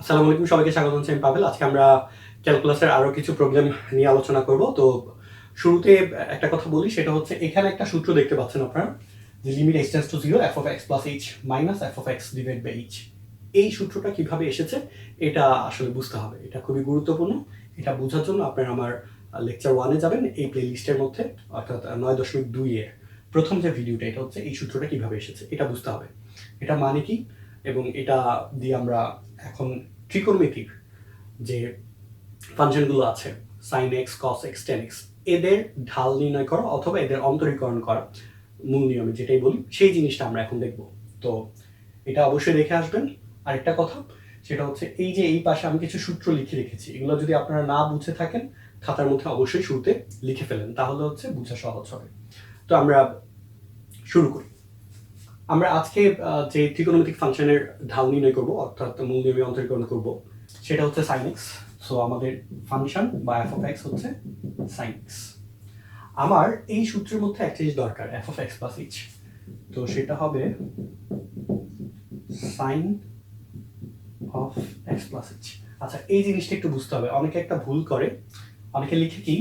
আসসালামু আলাইকুম, সবাইকে স্বাগত জানাচ্ছি। আমি পাভেল। আজকে আমরা ক্যালকুলাসের আরো কিছু প্রবলেম নিয়ে আলোচনা করব। তো শুরুতে একটা কথা বলি, সেটা হচ্ছে এখানে একটা সূত্র দেখতে পাচ্ছেন আপনারা, যে limit x tends to 0 f of x plus h minus f of x divided by h। এই সূত্রটা কিভাবে এসেছে এটা আসলে বুঝতে হবে, এটা খুবই গুরুত্বপূর্ণ। এটা বোঝার জন্য আপনারা আমার লেকচার 1-এ যাবেন, এই প্লেলিস্টের মধ্যে, অর্থাৎ 9.2 এর প্রথম যে ভিডিওটা, এটা হচ্ছে এই সূত্রটা কিভাবে এসেছে এটা বুঝতে হবে। এটা মানে কি, এবং এটা দিয়ে আমরা এখন ট্রিকোনোমেট্রির যে ফাংশনগুলো আছে, sine x, cos x, ten x, এদের ঢাল নির্ণয় করা অথবা এদের অন্তরীকরণ করা, মূল নিয়মে যেটাই বলি, সেই জিনিসটা আমরা এখন দেখব। তো এটা অবশ্যই দেখে আসবেন। আরেকটা কথা, সেটা হচ্ছে এই যে এই পাশে আমি কিছু সূত্র লিখে রেখেছি, এগুলো যদি আপনারা না বুঝে থাকেন খাতার মধ্যে অবশ্যই শুরুতে লিখে ফেলেন, তাহলে হচ্ছে বোঝা সহজ হবে। তো আমরা শুরু করি। আমরা আজকে যে ট্রিগোনোমেট্রিক ফাংশনের ঢাল নির্ণয় করব, অর্থাৎ মূল নিয়মে অন্তরীকরণ করব, সেটা হচ্ছে সাইন এক্স। সো আমাদের ফাংশন বা এফ অফ এক্স হচ্ছে সাইন এক্স। আমার এই সূত্রের মধ্যে একটা জিনিস দরকার, f of x plus h. তো সেটা হবে sine of x plus h. আচ্ছা, এই জিনিসটা একটু বুঝতে হবে। অনেকে একটা ভুল করে, অনেকে লিখে কি,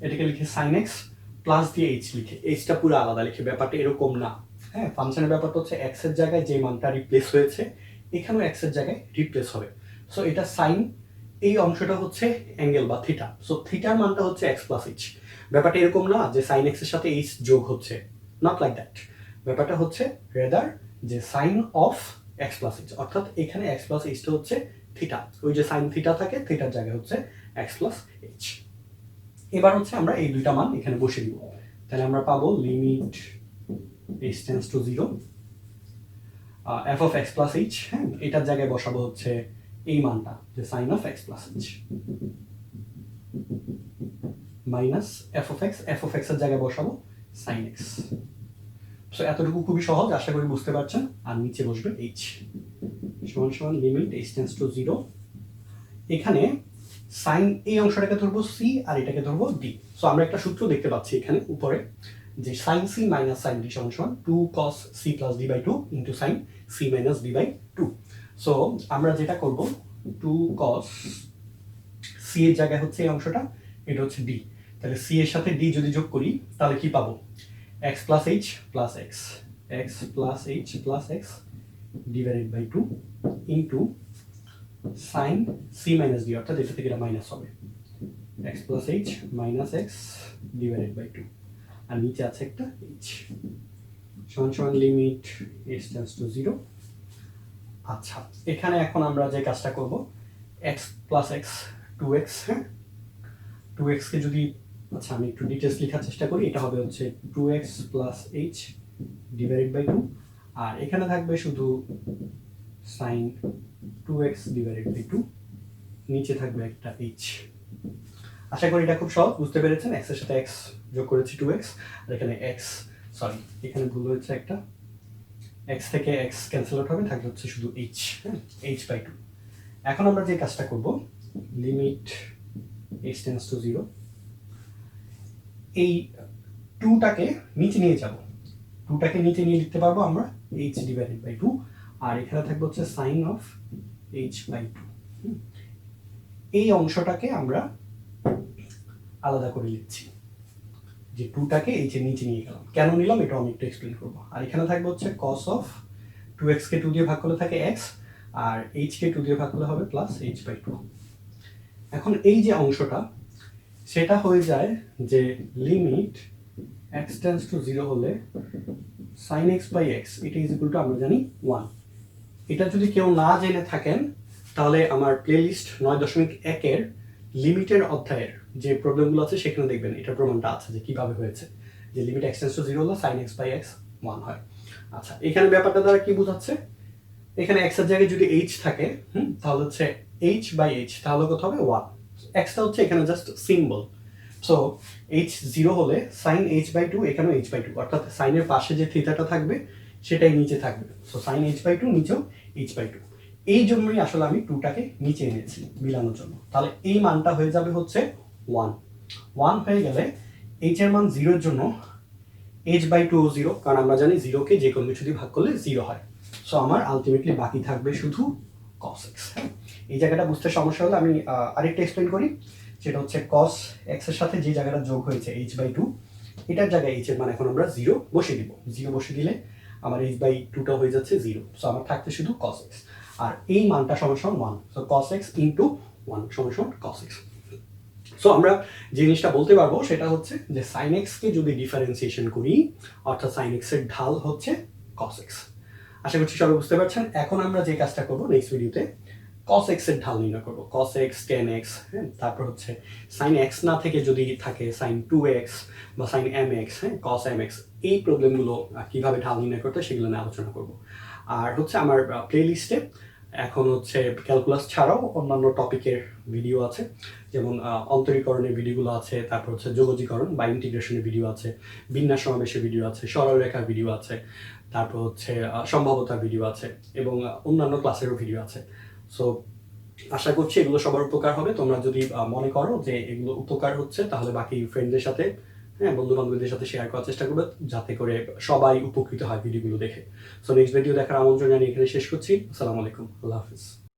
এটাকে লিখে সাইন এক্স প্লাস দিয়ে এইচ লিখে, এইচটা পুরো আলাদা লিখে। ব্যাপারটা এরকম না। হ্যাঁ, ফাংশনের ব্যাপারটা হচ্ছে এক্স এর জায়গায় যে মানটা রিপ্লেস হয়েছে, এখানেও এক্স এর জায়গায় রিপ্লেস হবে। সো এটা সাইন, এই অংশটা হচ্ছে অ্যাঙ্গেল বা থিটা। সো থিটার মানটা হচ্ছে এক্স প্লাস এইচ। ব্যাপারটা এরকম না যে সাইন এক্স এর সাথে এইচ যোগ হচ্ছে, নট লাইক দ্যাট। ব্যাপারটা হচ্ছে রেদার যে sine of x plus h, অর্থাৎ এখানে এক্স প্লাস এইচটা হচ্ছে থিটা। ওই যে সাইন থিটা থাকে, থিটার জায়গায় হচ্ছে এক্স প্লাস এইচ। এবার হচ্ছে আমরা এই দুইটা মান এখানে বসে দিব। তাহলে আমরা পাবো limit h tends to 0 f of x plus h। হ্যাঁ, এটার জায়গায় বসাবো হচ্ছে এই মানটা, যে sin of x plus h minus f of x এর জায়গায় বসাবো sin x। সো এতটুকু খুবই সহজ, আশা করি বুঝতে পারছেন। আর নিচে বসবে h সমান সমান লিমিট h tends to 0। এখানে সাইন এই অংশটাকে ধরবো c আর এটাকে ধরবো d। সো আমরা একটা সূত্র দেখতে পাচ্ছি এখানে উপরে, যে sin c minus sin d সমান সমান 2 cos c plus d by 2 into sin c minus d by 2। So আমরা যেটা করব, 2 cos c এর জায়গায় হচ্ছে এই অংশটা, এটা হচ্ছে d। তাহলে c এর সাথে d যদি যোগ করি তাহলে কি পাবো, x plus h plus x, x plus h plus x divided by 2 into sin c minus d, অর্থাৎ এটা থেকে এটা মাইনাস হবে, x plus h minus x divided by 2। আর নিচে আছে একটা h সমান সমান লিমিট h tends to 0। আচ্ছা, এখানে এখন আমরা যে কাজটা করব, x plus x 2x, হ্যাঁ 2x কে যদি, আচ্ছা আমি একটু ডিটেইলস লেখার চেষ্টা করি। এটা হবে হচ্ছে 2x plus h divided by 2, আর এখানে থাকবে শুধু sin 2x divided by 2, নিচে থাকবে একটা h। আশা করি এটা খুব সহজ, বুঝতে পেরেছেন। x এর সাথে x যোগ করেছি 2x, আর এখানে x, সরি এখানে ভুল হয়েছে একটা, x থেকে x ক্যান্সেল আউট হবে, থাকবে হচ্ছে শুধু h, হ্যাঁ h by 2। এখন আমরা যে কাজটা করব, লিমিট h tends to 0, এই 2টাকে নিচে নিয়ে যাব, 2টাকে নিচে নিয়ে লিখতে পারবো আমরা h divided by 2, আর এখানে থাকবে হচ্ছে sin of h by 2। এই অংশটাকে আমরা আলাদা করে লিখছি, যে 2টাকে h এর নিচে নিয়ে গেলাম। কেন নিলাম এটা আমি একটু এক্সপ্লেইন করব। আর এখানে থাকবে হচ্ছে cos of 2x কে 2 দিয়ে ভাগ করলে থাকে x, আর h কে 2 দিয়ে ভাগ করলে হবে প্লাস h by 2। এখন এই যে অংশটা, সেটা হয়ে যায় যে লিমিট x tends to 0 হলে sin x by x, এটা ইজ ইকুয়াল টু আমরা জানি 1। এটা যদি কেউ না জেনে থাকেন তাহলে আমার প্লেলিস্ট 9.1 এর লিমিটের অধ্যায়ের যে প্রবলেমগুলো আছে সেখানে দেখবেন এটা প্রমাণটা আছে যে কিভাবে হয়েছে, যে লিমিট x tends to 0 হলে sin x by x 1 হয়। আচ্ছা, এখানে ব্যাপারটা দ্বারা কি বোঝাচ্ছে, এখানে x এর জায়গায় যদি h থাকে, তাহলে হচ্ছে h by h, তাহলে কত হবে 1। x টা হচ্ছে এখানে জাস্ট সিম্বল। সো h 0 হলে sin h by 2, এখানেও h by 2, অর্থাৎ sin এর পাশে যে থিটাটা থাকবে সেটাই নিচে থাকবে। সো sin h by 2, নিচেও h by 2। এই জন্যই আসলে আমি 2টাকে নিচে এনেছি মিলানোর জন্য। তাহলে এই মানটা হয়ে যাবে হচ্ছে 1। 1 হয়ে গেলে h এর মান 0 এর জন্য h by 2 0, কারণ আমরা জানি 0 কে যে কোনো কিছু দিয়ে ভাগ করলে 0 হয়। সো আমার আলটিমেটলি বাকি থাকবে শুধু cos x। এই জায়গাটা বুঝতে সমস্যা হলে আমি আরেকটা এক্সপ্লেন করি, সেটা হচ্ছে cos x এর সাথে যে জায়গাটা যোগ হয়েছে h/2, এটার জায়গায় h এর মান এখন আমরা 0 বসিয়ে দিব। 0 বসিয়ে দিলে আমার h/2টা হয়ে যাচ্ছে 0, সো আমার থাকছে শুধু cos x, আর এই মানটা সমান 1, সো cos x ইনটু 1 সমান cos x। সো আমরা যে জিনিসটা বলতে পারবো সেটা হচ্ছে যে sin x কে যদি ডিফারেন্সিয়েশন করি, অর্থাৎ sin x এর ঢাল হচ্ছে cos x। আশা করছি সবাই বুঝতে পারছেন। এখন আমরা যে কাজটা করবো নেক্সট ভিডিওতে, cos x এর ঢাল নির্ণয় করবো, cos x tan x, হ্যাঁ, তারপর হচ্ছে sin x না থেকে যদি থাকে sin 2x বা sin mx, হ্যাঁ, cos mx, এই প্রবলেমগুলো কিভাবে ঢাল নির্ণয় করতে সেগুলো নিয়ে আলোচনা করব। আর হচ্ছে আমার প্লেলিস্টে এখন হচ্ছে ক্যালকুলাস ছাড়াও অন্যান্য টপিকের ভিডিও আছে, যেমন অন্তরীকরণের ভিডিওগুলো আছে, তারপর হচ্ছে যোগজীকরণ বা ইন্টিগ্রেশনের ভিডিও আছে, বিন্যাস সমাবেশের ভিডিও আছে, সরলরেখার ভিডিও আছে, তারপর হচ্ছে সম্ভাব্যতার ভিডিও আছে, এবং অন্যান্য ক্লাসেরও ভিডিও আছে। সো আশা করছি এগুলো সবার উপকার হবে। তোমরা যদি মনে করো যে এগুলো উপকার হচ্ছে, তাহলে বাকি ফ্রেন্ডদের সাথে, হ্যাঁ, বন্ধু বান্ধবদের সাথে শেয়ার করার চেষ্টা করবে, যাতে করে সবাই উপকৃত হয় ভিডিওগুলো দেখে। সো নেক্সট ভিডিও দেখার আমন্ত্রণ জানিয়ে এখানে শেষ করছি। আসসালামু আলাইকুম, আল্লাহ হাফিজ।